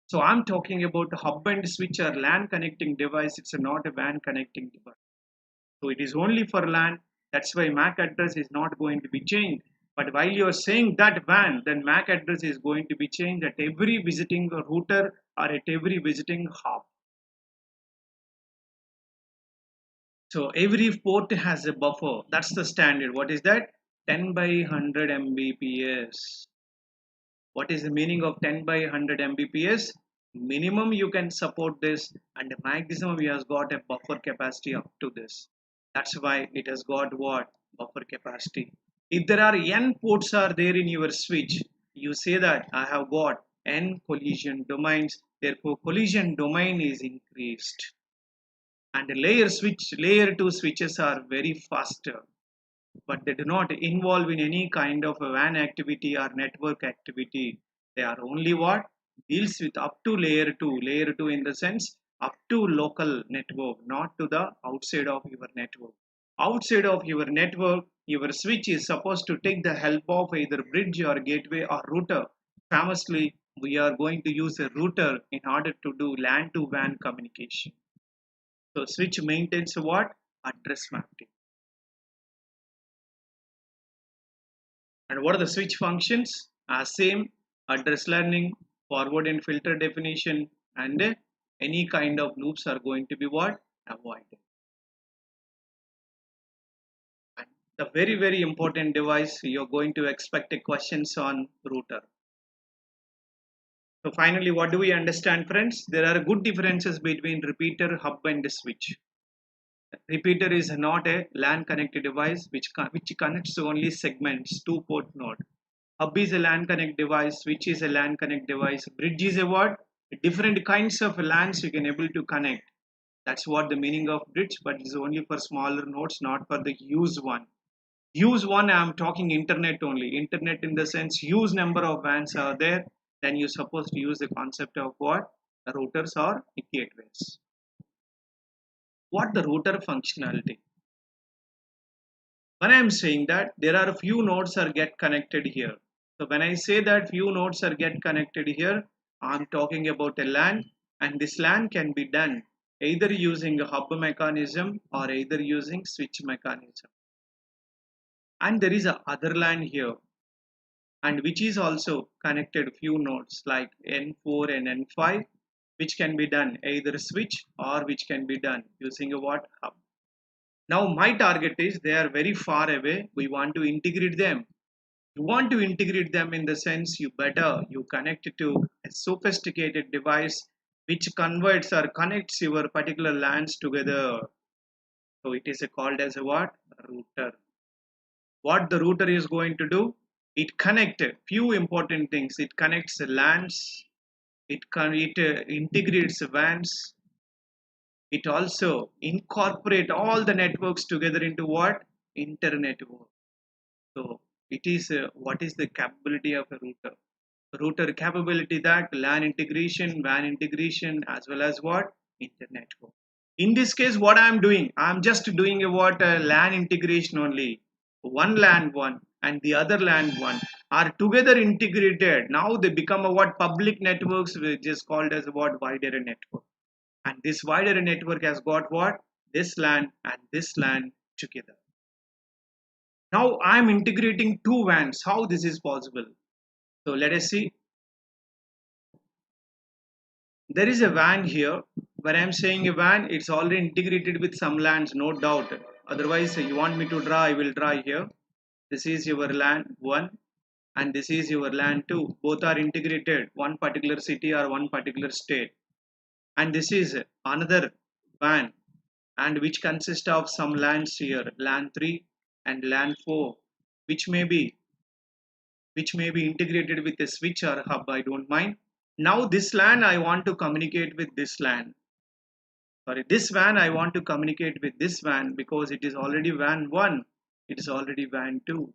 So I'm talking about hub and switch or LAN connecting device. It's not a WAN connecting device. So it is only for LAN. That's why MAC address is not going to be changed. But while you're saying that WAN, then MAC address is going to be changed at every visiting router or at every visiting hop. So every port has a buffer. That's the standard. What is that? 10 by 100 Mbps. What is the meaning of 10 by 100 Mbps? Minimum you can support this, and the maximum we has got a buffer capacity up to this. That's why it has got what? Buffer capacity. If there are n ports are there in your switch, you say that I have got n collision domains, therefore collision domain is increased. And layer 2 switches are very faster, but they do not involve in any kind of a WAN activity or network activity. They are only what? Deals with up to layer 2. Layer 2 in the sense up to local network, not to the outside of your network. Outside of your network, your switch is supposed to take the help of either bridge or gateway or router. Famously, we are going to use a router in order to do LAN to WAN communication. So switch maintains what? Address mapping. And what are the switch functions? Same, address learning, forward and filter definition, and any kind of loops are going to be what? Avoided. And the very important device, you're going to expect a questions on router. So finally, what do we understand, friends? There are good differences between repeater, hub, and switch. Repeater is not a LAN connected device which connects only segments, 2-port node. Hub is a LAN connect device, switch is a LAN connect device, bridge is a what? Different kinds of LANs you can able to connect. That's what the meaning of bridge, but it's only for smaller nodes, not for the use one. Use one, I'm talking internet only. Internet in the sense huge number of WANs are there, then you're supposed to use the concept of what? Routers or gateways. What the router functionality? When I'm saying that there are a few nodes are get connected here. So when I say that few nodes are get connected here, I'm talking about a LAN, and this LAN can be done either using a hub mechanism or either using switch mechanism. And there is a other LAN here, and which is also connected few nodes like N4 and N5, which can be done either switch or which can be done using a what? Hub. Now my target is they are very far away. We want to integrate them. You want to integrate them in the sense you connect it to a sophisticated device which converts or connects your particular LANs together. So it is called as a what? A router. What the router is going to do? It connects few important things. It connects the LANs. It integrates WANs. It also incorporate all the networks together into what? Internetwork. So it is what is the capability of a router? Router capability that LAN integration, WAN integration, as well as what? Internetwork. In this case, what I am doing? I am just doing a what? LAN integration only. One LAN one and the other LAN one are together integrated. Now they become a what? Public networks, which is called as what? Wide area network. And this wide area network has got what? This LAN and this LAN together. Now I am integrating two WANs. How this is possible? So let us see. There is a WAN here. When I am saying a WAN, it's already integrated with some LANs, no doubt. Otherwise, you want me to draw, I will draw here. This is your LAN 1 and this is your LAN 2. Both are integrated, one particular city or one particular state. And this is another WAN, and which consists of some LANs here, LAN 3 and LAN 4, which may be integrated with a switch or hub, I don't mind. Now this LAN I want to communicate with this LAN. sorry, this WAN I want to communicate with this WAN because it is already WAN 1, it is already WAN 2.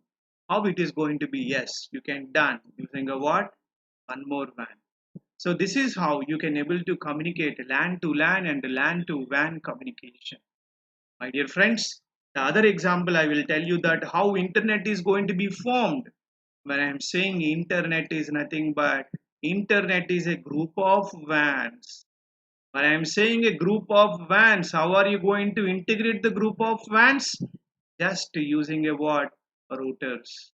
How it is going to be? Yes, you can done using a what? One more WAN. So this is how you can able to communicate LAN to LAN and LAN to WAN communication. My dear friends, the other example I will tell you that how internet is going to be formed. When I am saying internet is nothing but internet is a group of WANs. When I am saying a group of WANs, how are you going to integrate the group of WANs? Just using a what? Routers.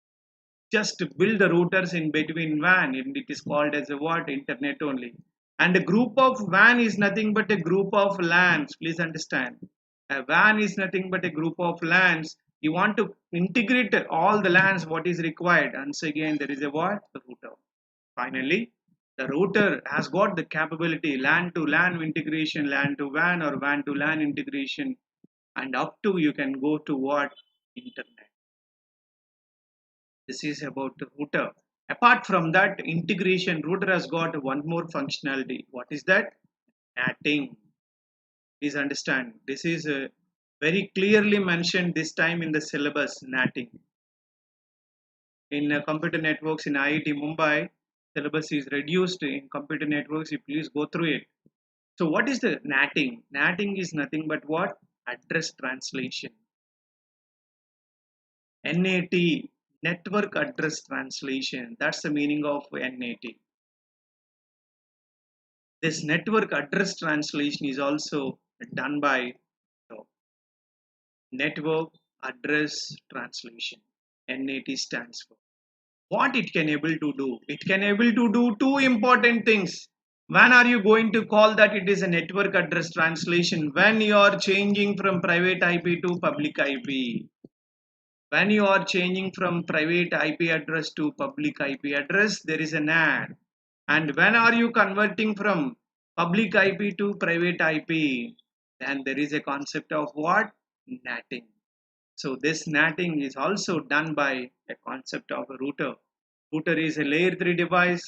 Just build the routers in between WAN and it is called as a what? Internet only. And a group of WAN is nothing but a group of LANs. Please understand. A WAN is nothing but a group of LANs. You want to integrate all the LANs what is required. Once again there is a what? The router. Finally, the router has got the capability LAN to LAN integration, LAN to WAN or WAN to LAN integration, and up to you can go to what? Internet. This is about the router. Apart from that integration, router has got one more functionality. What is that? NATing. Please understand. This is very clearly mentioned this time in the syllabus. NATing. In computer networks in IIT Mumbai, syllabus is reduced in computer networks. You please go through it. So what is the NATing? NATing is nothing but what? Address translation. NAT, network address translation. That's the meaning of NAT. This network address translation is also done by network address translation. NAT stands for. What it can able to do? It can able to do two important things. When are you going to call that it is a network address translation? When you are changing from private IP to public IP. When you are changing from private IP address to public IP address, there is an NAT. And when are you converting from public IP to private IP? Then there is a concept of what? NATing. So this NATing is also done by a concept of a router. Router is a layer 3 device